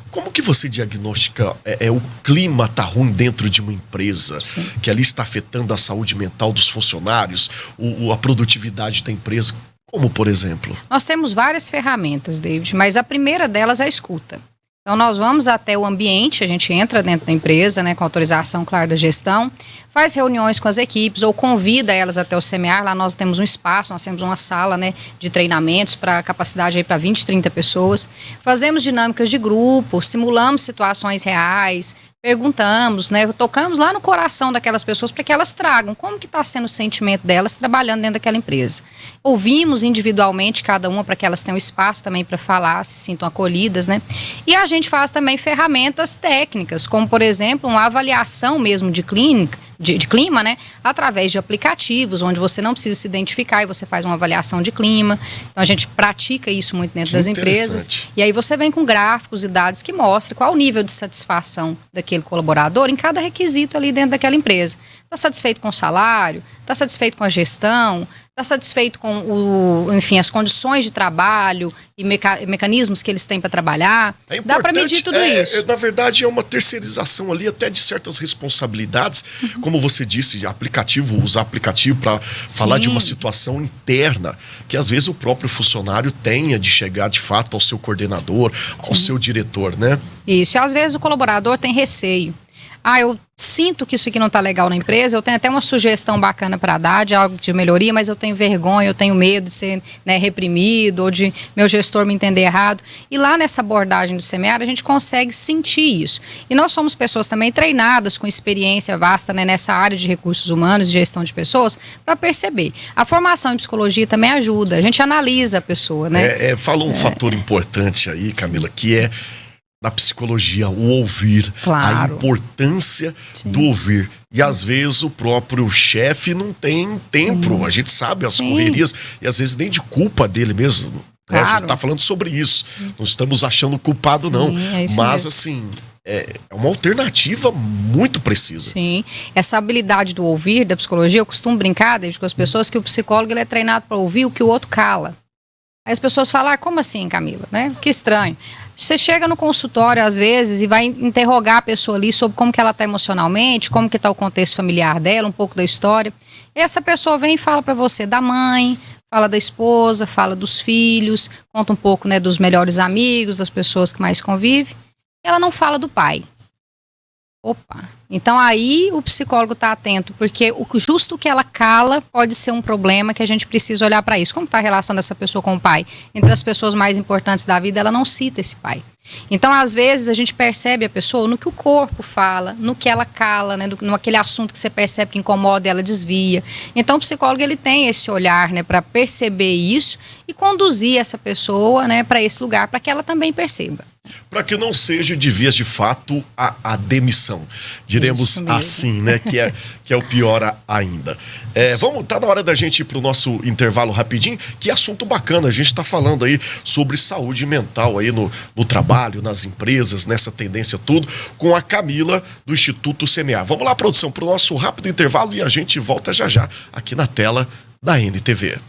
como que você diagnostica o clima tá ruim dentro de uma empresa, sim, que ali está afetando a saúde mental dos funcionários, a produtividade da empresa? Como, por exemplo? Nós temos várias ferramentas, David, mas a primeira delas é a escuta. Então, nós vamos até o ambiente, a gente entra dentro da empresa, né, com autorização, claro, da gestão, faz reuniões com as equipes ou convida elas até o SEMEAR. Lá nós temos um espaço, nós temos uma sala, né, de treinamentos para capacidade aí para 20, 30 pessoas. Fazemos dinâmicas de grupo, simulamos situações reais, perguntamos, né, tocamos lá no coração daquelas pessoas para que elas tragam como que está sendo o sentimento delas trabalhando dentro daquela empresa. Ouvimos individualmente cada uma para que elas tenham espaço também para falar, se sintam acolhidas, né? E a gente faz também ferramentas técnicas, como por exemplo, uma avaliação mesmo de clínica, de clima, né? Através de aplicativos, onde você não precisa se identificar e você faz uma avaliação de clima. Então a gente pratica isso muito dentro das empresas. E aí você vem com gráficos e dados que mostram qual o nível de satisfação daquele colaborador em cada requisito ali dentro daquela empresa. Está satisfeito com o salário? Está satisfeito com a gestão? Está satisfeito com enfim, as condições de trabalho e mecanismos que eles têm para trabalhar? Dá para medir tudo isso. Na verdade, é uma terceirização ali até de certas responsabilidades. Como você disse, usar aplicativo para falar de uma situação interna, que às vezes o próprio funcionário tenha de chegar de fato ao seu coordenador, ao seu diretor, né? Isso, e às vezes o colaborador tem receio. Eu sinto que isso aqui não está legal na empresa, eu tenho até uma sugestão bacana para dar de algo de melhoria, mas eu tenho vergonha, eu tenho medo de ser, né, reprimido ou de meu gestor me entender errado. E lá nessa abordagem do SEMEAR a gente consegue sentir isso. E nós somos pessoas também treinadas com experiência vasta, né, nessa área de recursos humanos e gestão de pessoas para perceber. A formação em psicologia também ajuda, a gente analisa a pessoa, né? Falou um fator importante aí, Camila, que é na psicologia, o ouvir, a importância do ouvir. E às vezes o próprio chefe não tem tempo, a gente sabe as correrias, e às vezes nem de culpa dele mesmo. A gente está falando sobre isso, não estamos achando culpado não, mas assim, é uma alternativa muito precisa. Sim, essa habilidade do ouvir, da psicologia, eu costumo brincar, David, com as pessoas, que o psicólogo ele é treinado para ouvir o que o outro cala. Aí as pessoas falam, como assim, Camila? Né? Que estranho. Você chega no consultório, às vezes, e vai interrogar a pessoa ali sobre como que ela está emocionalmente, como que está o contexto familiar dela, um pouco da história. E essa pessoa vem e fala para você da mãe, fala da esposa, fala dos filhos, conta um pouco, né, dos melhores amigos, das pessoas que mais convivem. Ela não fala do pai. Opa! Então aí o psicólogo está atento, porque justo o que ela cala pode ser um problema que a gente precisa olhar para isso. Como está a relação dessa pessoa com o pai? Entre as pessoas mais importantes da vida, ela não cita esse pai. Então, às vezes, a gente percebe a pessoa no que o corpo fala, no que ela cala, né, no aquele assunto que você percebe que incomoda, ela desvia. Então, o psicólogo ele tem esse olhar, né, para perceber isso e conduzir essa pessoa, né, para esse lugar, para que ela também perceba. Para que não seja de vez de fato a demissão, diremos assim, né, que é o pior ainda. Tá na hora da gente ir para o nosso intervalo rapidinho. Que assunto bacana, a gente está falando aí sobre saúde mental aí no trabalho, nas empresas, nessa tendência tudo, com a Camila do Instituto SEMEAR. Vamos lá, produção, para o nosso rápido intervalo e a gente volta já aqui na tela da NTV.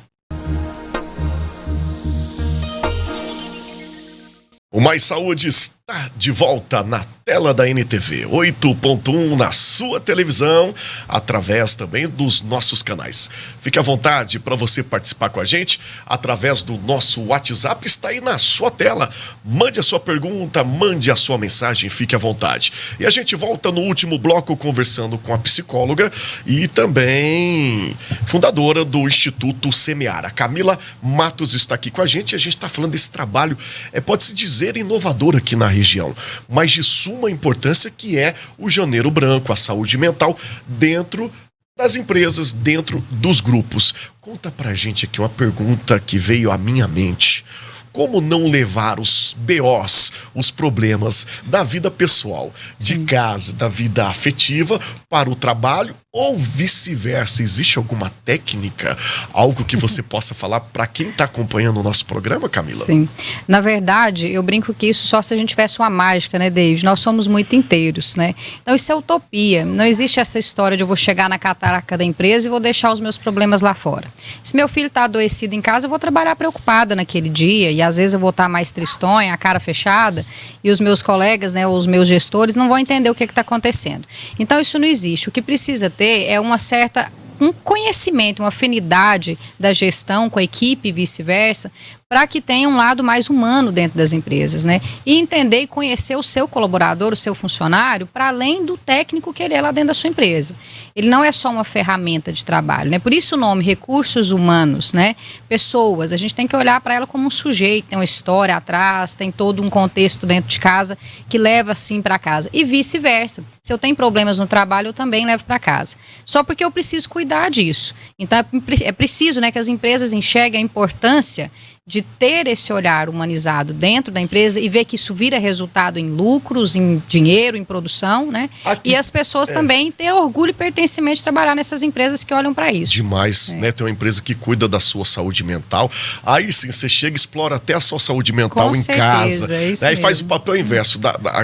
O Mais Saúde está de volta na tela da NTV 8.1 na sua televisão, através também dos nossos canais. Fique à vontade para você participar com a gente através do nosso WhatsApp, está aí na sua tela. Mande a sua pergunta, mande a sua mensagem, fique à vontade. E a gente volta no último bloco conversando com a psicóloga e também fundadora do Instituto SEMEAR. A Camila Matos está aqui com a gente e a gente está falando desse trabalho, pode-se dizer, inovador aqui na região, mas de suma importância, que é o Janeiro Branco, a saúde mental dentro das empresas, dentro dos grupos. Conta pra gente aqui uma pergunta que veio à minha mente. Como não levar os BOs, os problemas da vida pessoal, de casa, da vida afetiva, para o trabalho ou vice-versa? Existe alguma técnica, algo que você possa falar para quem está acompanhando o nosso programa, Camila? Sim. Na verdade, eu brinco que isso só se a gente tivesse uma mágica, né, David? Nós somos muito inteiros, né? Então isso é utopia. Não existe essa história de eu vou chegar na catraca da empresa e vou deixar os meus problemas lá fora. Se meu filho está adoecido em casa, eu vou trabalhar preocupada naquele dia e às vezes eu vou estar mais tristonha, a cara fechada, e os meus colegas, né, os meus gestores não vão entender o que está acontecendo. Então isso não existe. O que precisa ter é um conhecimento, uma afinidade da gestão com a equipe e vice-versa, para que tenha um lado mais humano dentro das empresas, né? E entender e conhecer o seu colaborador, o seu funcionário, para além do técnico que ele é lá dentro da sua empresa. Ele não é só uma ferramenta de trabalho, né? Por isso o nome recursos humanos, né? Pessoas, a gente tem que olhar para ela como um sujeito, tem uma história atrás, tem todo um contexto dentro de casa que leva assim para casa e vice-versa. Se eu tenho problemas no trabalho, eu também levo para casa. Só porque eu preciso cuidar disso. Então é preciso, né, que as empresas enxerguem a importância de ter esse olhar humanizado dentro da empresa e ver que isso vira resultado em lucros, em dinheiro, em produção, né? E as pessoas também ter orgulho e pertencimento de trabalhar nessas empresas que olham para isso. Demais, né? Tem uma empresa que cuida da sua saúde mental. Aí sim, você chega e explora até a sua saúde mental Com em certeza, casa. é isso Né? E faz o mesmo. papel inverso,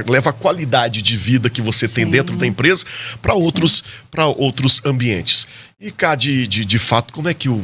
leva a qualidade de vida que você tem dentro da empresa para outros ambientes. E cá, de fato, como é que o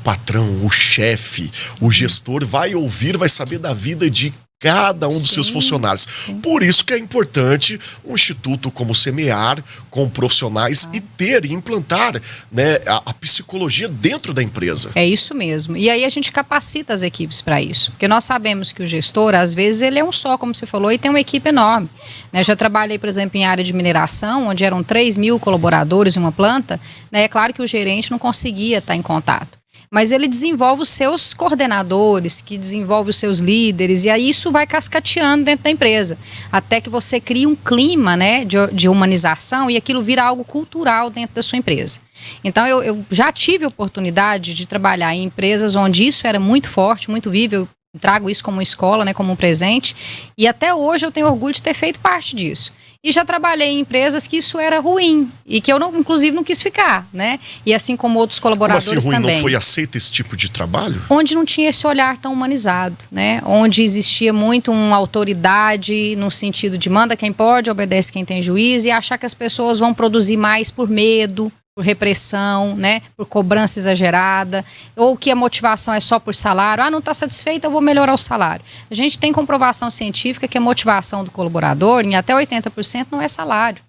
patrão, o chefe, o gestor vai ouvir, vai saber da vida de cada um dos seus funcionários. Por isso que é importante um instituto como o Semear, com profissionais e ter e implantar, né, a psicologia dentro da empresa. É isso mesmo. E aí a gente capacita as equipes para isso. Porque nós sabemos que o gestor, às vezes, ele é um só, como você falou, e tem uma equipe enorme. Né, já trabalhei, por exemplo, em área de mineração, onde eram 3.000 colaboradores em uma planta. Né, é claro que o gerente não conseguia estar em contato. Mas ele desenvolve os seus coordenadores, que desenvolve os seus líderes, e aí isso vai cascateando dentro da empresa, até que você cria um clima, né, de humanização e aquilo vira algo cultural dentro da sua empresa. Então eu já tive a oportunidade de trabalhar em empresas onde isso era muito forte, muito vivo. Eu trago isso como uma escola, né, como um presente, e até hoje eu tenho orgulho de ter feito parte disso. E já trabalhei em empresas que isso era ruim e que eu, inclusive, não quis ficar, né? E assim como outros colaboradores como assim, ruim, também. Não foi aceito esse tipo de trabalho? Onde não tinha esse olhar tão humanizado, né? Onde existia muito uma autoridade no sentido de manda quem pode, obedece quem tem juízo, e achar que as pessoas vão produzir mais por medo, por repressão, né, por cobrança exagerada, ou que a motivação é só por salário. Ah, não está satisfeita, eu vou melhorar o salário. A gente tem comprovação científica que a motivação do colaborador, em até 80%, não é salário.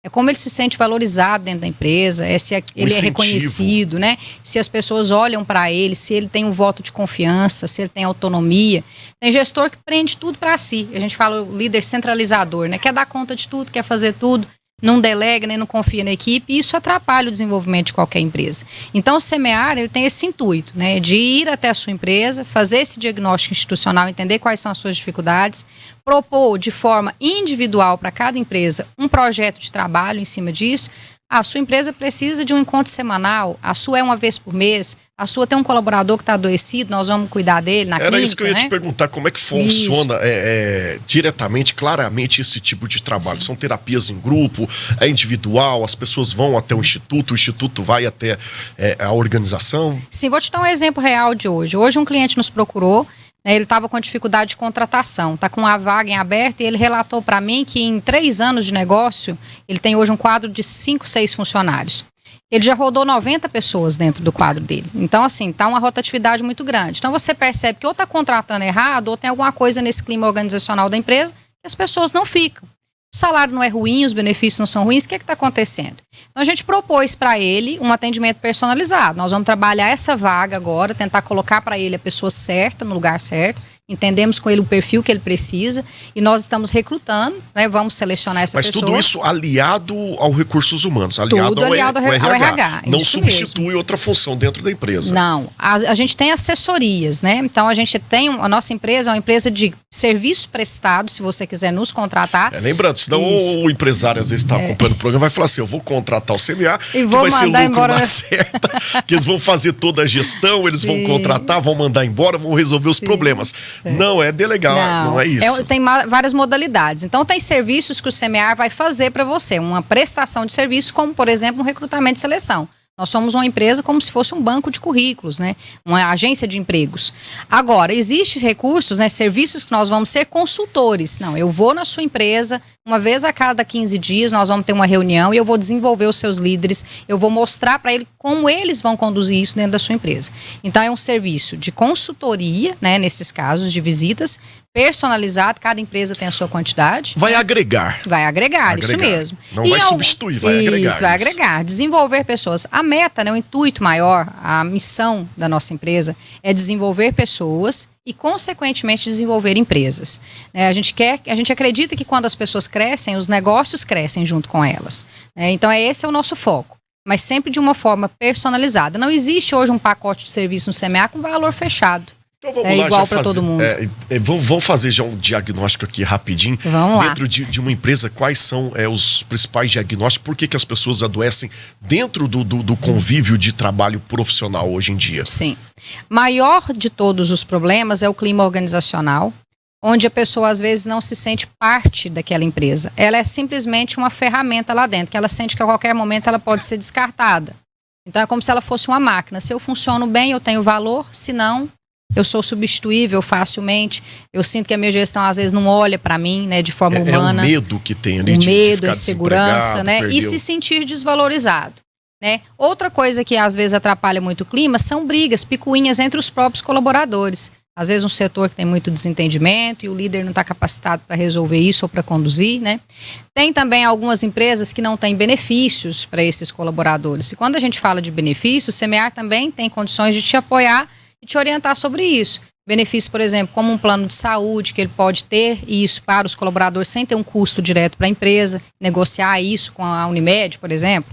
É como ele se sente valorizado dentro da empresa, se ele é reconhecido, né? Se as pessoas olham para ele, se ele tem um voto de confiança, se ele tem autonomia. Tem gestor que prende tudo para si. A gente fala o líder centralizador, né? Quer dar conta de tudo, quer fazer tudo. Não delega, nem não confia na equipe, e isso atrapalha o desenvolvimento de qualquer empresa. Então, o Semear, ele tem esse intuito, né, de ir até a sua empresa, fazer esse diagnóstico institucional, entender quais são as suas dificuldades, propor de forma individual para cada empresa um projeto de trabalho em cima disso. A sua empresa precisa de um encontro semanal, a sua é uma vez por mês, a sua tem um colaborador que está adoecido, nós vamos cuidar dele na clínica. Era isso que eu ia te perguntar, como é que funciona diretamente, claramente esse tipo de trabalho? Sim. São terapias em grupo, é individual, as pessoas vão até o instituto vai até a organização? Sim, vou te dar um exemplo real de hoje. Hoje um cliente nos procurou, ele estava com dificuldade de contratação, está com uma vaga em aberto, e ele relatou para mim que em 3 anos de negócio, ele tem hoje um quadro de 5, 6 funcionários. Ele já rodou 90 pessoas dentro do quadro dele. Então, assim, está uma rotatividade muito grande. Então, você percebe que ou está contratando errado, ou tem alguma coisa nesse clima organizacional da empresa que as pessoas não ficam. O salário não é ruim, os benefícios não são ruins, o que está acontecendo? Então, a gente propôs para ele um atendimento personalizado. Nós vamos trabalhar essa vaga agora, tentar colocar para ele a pessoa certa, no lugar certo. Entendemos com ele o perfil que ele precisa e nós estamos recrutando, né? Vamos selecionar essa pessoa. Mas tudo isso aliado ao recursos humanos, aliado ao RH. Não substitui outra função dentro da empresa. Não, a gente tem assessorias, né? Então a gente tem, a nossa empresa é uma empresa de serviço prestado, se você quiser nos contratar. Lembrando, senão o empresário às vezes está acompanhando o programa, vai falar assim, eu vou contratar o CMA, e vou vai ser lucro embora na certa, que eles vão fazer toda a gestão, eles vão contratar, vão mandar embora, vão resolver os problemas. Não, é delegar, não é isso. Tem várias modalidades. Então, tem serviços que o Semear vai fazer para você. Uma prestação de serviço, como, por exemplo, um recrutamento e seleção. Nós somos uma empresa como se fosse um banco de currículos, né? Uma agência de empregos. Agora, existem recursos, né, serviços que nós vamos ser consultores. Não, eu vou na sua empresa, Uma vez a cada 15 dias nós vamos ter uma reunião e eu vou desenvolver os seus líderes, eu vou mostrar para ele como eles vão conduzir isso dentro da sua empresa. Então é um serviço de consultoria, né, nesses casos de visitas, personalizado, cada empresa tem a sua quantidade. Vai agregar. Vai agregar, isso mesmo. Não vai substituir, vai agregar. Isso, vai agregar. Desenvolver pessoas. A meta, né, o intuito maior, a missão da nossa empresa é desenvolver pessoas e, consequentemente, desenvolver empresas. A gente acredita que quando as pessoas crescem, os negócios crescem junto com elas. Então, esse é o nosso foco. Mas sempre de uma forma personalizada. Não existe hoje um pacote de serviço no CMA com valor fechado. Então vamos lá, igual para todo mundo. Vamos fazer já um diagnóstico aqui rapidinho. Vamos lá. Dentro de uma empresa, quais são os principais diagnósticos? Por que as pessoas adoecem dentro do convívio de trabalho profissional hoje em dia? Sim. Maior de todos os problemas é o clima organizacional, onde a pessoa às vezes não se sente parte daquela empresa. Ela é simplesmente uma ferramenta lá dentro, que ela sente que a qualquer momento ela pode ser descartada. Então é como se ela fosse uma máquina. Se eu funciono bem, eu tenho valor, se não, eu sou substituível facilmente. Eu sinto que a minha gestão às vezes não olha para mim, né, de forma humana. É o medo que tem ali, o de medo, ficar insegurança, né, e se sentir desvalorizado, né? Outra coisa que às vezes atrapalha muito o clima são brigas, picuinhas entre os próprios colaboradores. Às vezes um setor que tem muito desentendimento e o líder não está capacitado para resolver isso ou para conduzir, né? Tem também algumas empresas que não têm benefícios para esses colaboradores. E quando a gente fala de benefícios, o Semear também tem condições de te apoiar e te orientar sobre isso. Benefícios, por exemplo, como um plano de saúde, que ele pode ter isso para os colaboradores sem ter um custo direto para a empresa, negociar isso com a Unimed, por exemplo.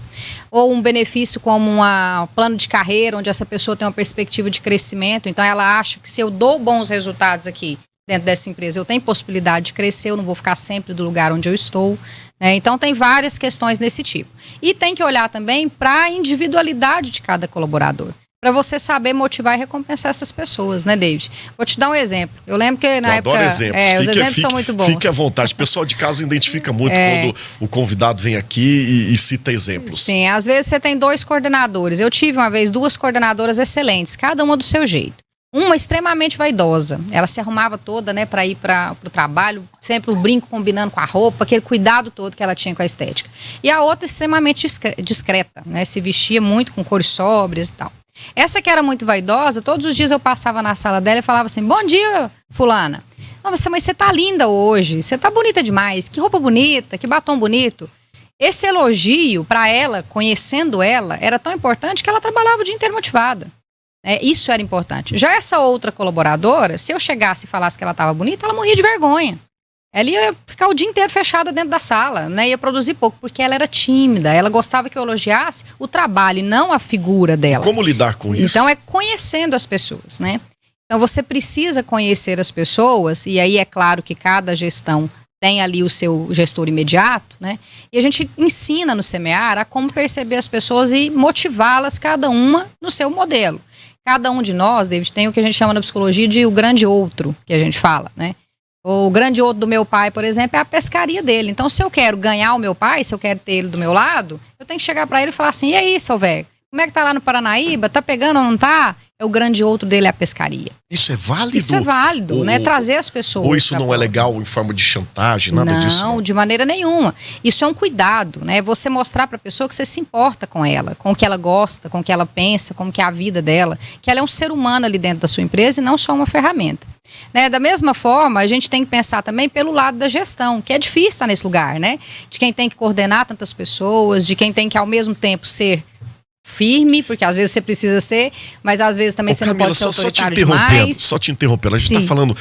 Ou um benefício como um plano de carreira, onde essa pessoa tem uma perspectiva de crescimento. Então, ela acha que se eu dou bons resultados aqui dentro dessa empresa, eu tenho possibilidade de crescer, eu não vou ficar sempre do lugar onde eu estou. Então, tem várias questões desse tipo. E tem que olhar também para a individualidade de cada colaborador, para você saber motivar e recompensar essas pessoas, né, David? Vou te dar um exemplo. Eu lembro que na época... Adoro exemplos. Os exemplos são muito bons. Fique à vontade. O pessoal de casa identifica muito quando o convidado vem aqui e cita exemplos. Sim, às vezes você tem 2 coordenadores. Eu tive uma vez 2 coordenadoras excelentes, cada uma do seu jeito. Uma extremamente vaidosa. Ela se arrumava toda, né, para ir para o trabalho, sempre o brinco combinando com a roupa, aquele cuidado todo que ela tinha com a estética. E a outra extremamente discreta, né, se vestia muito com cores sóbrias e tal. Essa que era muito vaidosa, todos os dias eu passava na sala dela e falava assim: bom dia, fulana. Nossa, mas você tá linda hoje, você tá bonita demais, que roupa bonita, que batom bonito. Esse elogio para ela, conhecendo ela, era tão importante que ela trabalhava o dia inteiro motivada. Isso era importante. Já essa outra colaboradora, se eu chegasse e falasse que ela estava bonita, ela morria de vergonha. Ela ia ficar o dia inteiro fechada dentro da sala, né? Ia produzir pouco, porque ela era tímida. Ela gostava que eu elogiasse o trabalho e não a figura dela. Como lidar com isso? Então, é conhecendo as pessoas, né? Então, você precisa conhecer as pessoas, e aí é claro que cada gestão tem ali o seu gestor imediato, né? E a gente ensina no Semear a como perceber as pessoas e motivá-las, cada uma no seu modelo. Cada um de nós, David, tem o que a gente chama na psicologia de o grande outro, que a gente fala, né? O grande outro do meu pai, por exemplo, é a pescaria dele. Então, se eu quero ganhar o meu pai, se eu quero ter ele do meu lado, eu tenho que chegar para ele e falar assim: e aí, seu velho, como é que tá lá no Paranaíba? Tá pegando ou não tá? O grande outro dele é a pescaria. Isso é válido? Isso é válido, né? Trazer as pessoas. Ou isso não é legal em forma de chantagem, nada disso? Não, de maneira nenhuma. Isso é um cuidado, né? Você mostrar para a pessoa que você se importa com ela, com o que ela gosta, com o que ela pensa, como que é a vida dela, que ela é um ser humano ali dentro da sua empresa e não só uma ferramenta. Né? Da mesma forma, a gente tem que pensar também pelo lado da gestão, que é difícil estar nesse lugar, né? De quem tem que coordenar tantas pessoas, de quem tem que ao mesmo tempo ser firme, porque às vezes você precisa ser, mas às vezes também você Camila, não pode ser autoritário demais. Só te interrompendo, a gente está falando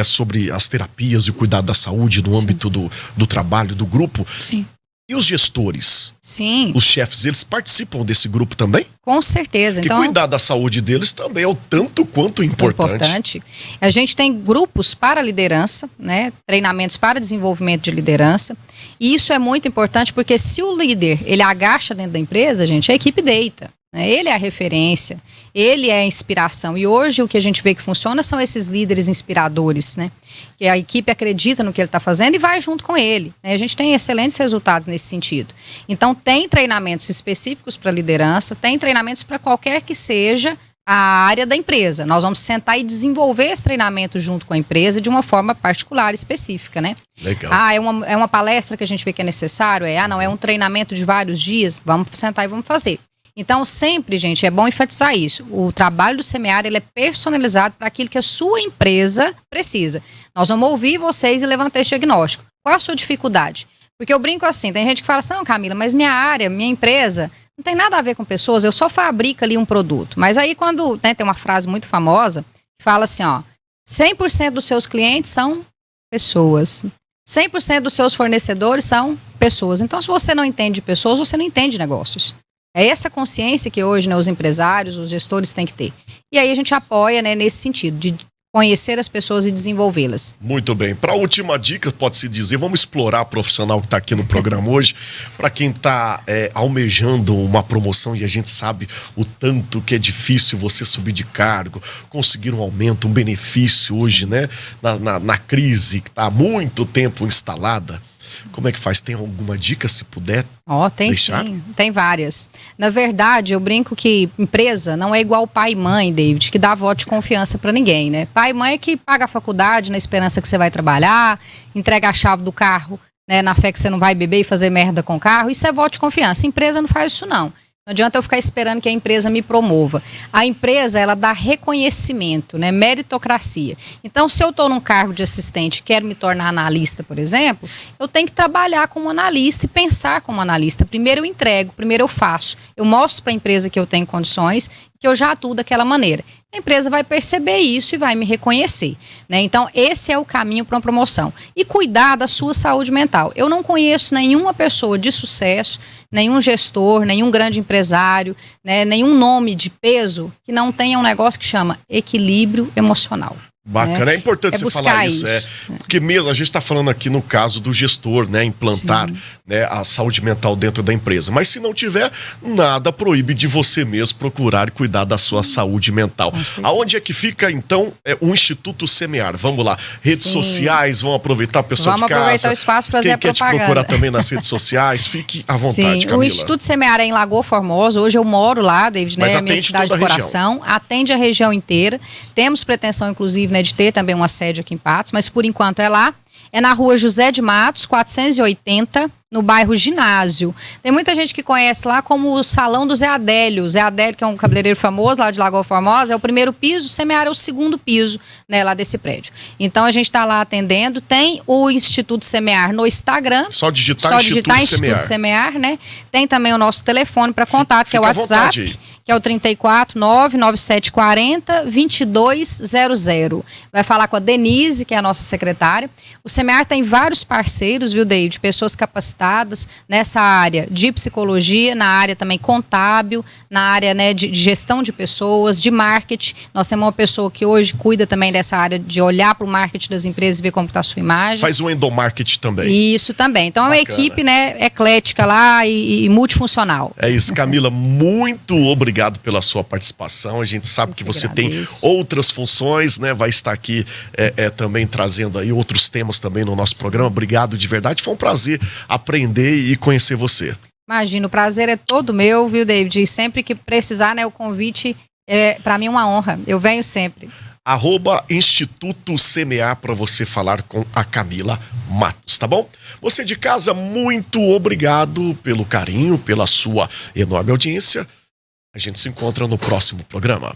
sobre as terapias e o cuidado da saúde no âmbito do trabalho, do grupo. Sim. E os gestores? Sim. Os chefes, eles participam desse grupo também? Com certeza. Porque cuidar da saúde deles também é o tanto quanto importante. A gente tem grupos para liderança, né? Treinamentos para desenvolvimento de liderança. E isso é muito importante porque se o líder ele agacha dentro da empresa, gente, a equipe deita. Né? Ele é a referência, ele é a inspiração. E hoje o que a gente vê que funciona são esses líderes inspiradores, né? Que a equipe acredita no que ele está fazendo e vai junto com ele. Né? A gente tem excelentes resultados nesse sentido. Então, tem treinamentos específicos para liderança, tem treinamentos para qualquer que seja a área da empresa. Nós vamos sentar e desenvolver esse treinamento junto com a empresa de uma forma particular, específica, né? Legal. É uma palestra que a gente vê que é necessário? Não, é um treinamento de vários dias? Vamos sentar e vamos fazer. Então, sempre, gente, é bom enfatizar isso. O trabalho do Semear, ele é personalizado para aquilo que a sua empresa precisa. Nós vamos ouvir vocês e levantar esse diagnóstico. Qual a sua dificuldade? Porque eu brinco assim, tem gente que fala assim, não, Camila, mas minha área, minha empresa, não tem nada a ver com pessoas, eu só fabrico ali um produto. Mas aí quando, né, tem uma frase muito famosa, que fala assim, 100% dos seus clientes são pessoas. 100% dos seus fornecedores são pessoas. Então, se você não entende pessoas, você não entende negócios. É essa consciência que hoje, né, os empresários, os gestores têm que ter. E aí a gente apoia, né, nesse sentido, de conhecer as pessoas e desenvolvê-las. Muito bem. Para a última dica, pode-se dizer, vamos explorar a profissional que está aqui no programa hoje, para quem está almejando uma promoção, e a gente sabe o tanto que é difícil você subir de cargo, conseguir um aumento, um benefício hoje, né? Na crise que está há muito tempo instalada. Como é que faz? Tem alguma dica, se puder tem deixar? Sim, tem várias. Na verdade, eu brinco que empresa não é igual pai e mãe, David, que dá voto de confiança para ninguém, né? Pai e mãe é que paga a faculdade na esperança que você vai trabalhar, entrega a chave do carro, né, na fé que você não vai beber e fazer merda com o carro. Isso é voto de confiança. Empresa não faz isso, não. Não adianta eu ficar esperando que a empresa me promova. A empresa, ela dá reconhecimento, né? Meritocracia. Então, se eu estou num cargo de assistente e quero me tornar analista, por exemplo, eu tenho que trabalhar como analista e pensar como analista. Primeiro eu entrego, primeiro eu faço. Eu mostro para a empresa que eu tenho condições, que eu já atuo daquela maneira. A empresa vai perceber isso e vai me reconhecer, né? Então, esse é o caminho para uma promoção. E cuidar da sua saúde mental. Eu não conheço nenhuma pessoa de sucesso, nenhum gestor, nenhum grande empresário, né, nenhum nome de peso que não tenha um negócio que chama equilíbrio emocional. Bacana, né? é importante você falar isso, isso. Porque mesmo a gente está falando aqui no caso do gestor, né, implantar, né, a saúde mental dentro da empresa, mas se não tiver, nada proíbe de você mesmo procurar e cuidar da sua saúde mental. Aonde é que fica então o Instituto Semear? Vamos lá, redes sociais, vamos aproveitar o pessoal de casa. Vamos aproveitar o espaço para fazer a propaganda. Quem quer te procurar também nas redes sociais, fique à vontade, Camila. O Instituto Semear é em Lagoa Formosa, hoje eu moro lá, David, né, é a minha cidade de coração, atende a região inteira, temos pretensão inclusive, né, de ter também uma sede aqui em Patos, mas por enquanto é lá. É na rua José de Matos, 480, no bairro Ginásio. Tem muita gente que conhece lá como o Salão do Zé Adélio. O Zé Adélio, que é um cabeleireiro famoso lá de Lagoa Formosa, é o primeiro piso, o Semear é o segundo piso, né, lá desse prédio. Então a gente está lá atendendo. Tem o Instituto Semear no Instagram. Só digitar Instituto Semear, né? Tem também o nosso telefone para contato, que é o WhatsApp, que é o 34 99740 2200. Vai falar com a Denise, que é a nossa secretária. O Semear tem vários parceiros, viu, David? Pessoas capacitadas nessa área de psicologia, na área também contábil, na área, né, de gestão de pessoas, de marketing. Nós temos uma pessoa que hoje cuida também dessa área de olhar para o marketing das empresas e ver como está a sua imagem. Faz o endomarketing também. Isso também. Então é uma equipe, né, eclética lá e multifuncional. É isso, Camila, muito obrigado pela sua participação. A gente sabe que você tem outras funções, né? Vai estar aqui também trazendo aí outros temas também no nosso programa. Obrigado de verdade. Foi um prazer aprender e conhecer você. Imagina, o prazer é todo meu, viu, David? E sempre que precisar, né, o convite é para mim uma honra. Eu venho sempre. @Instituto Semear para você falar com a Camila Matos, tá bom? Você de casa, muito obrigado pelo carinho, pela sua enorme audiência. A gente se encontra no próximo programa.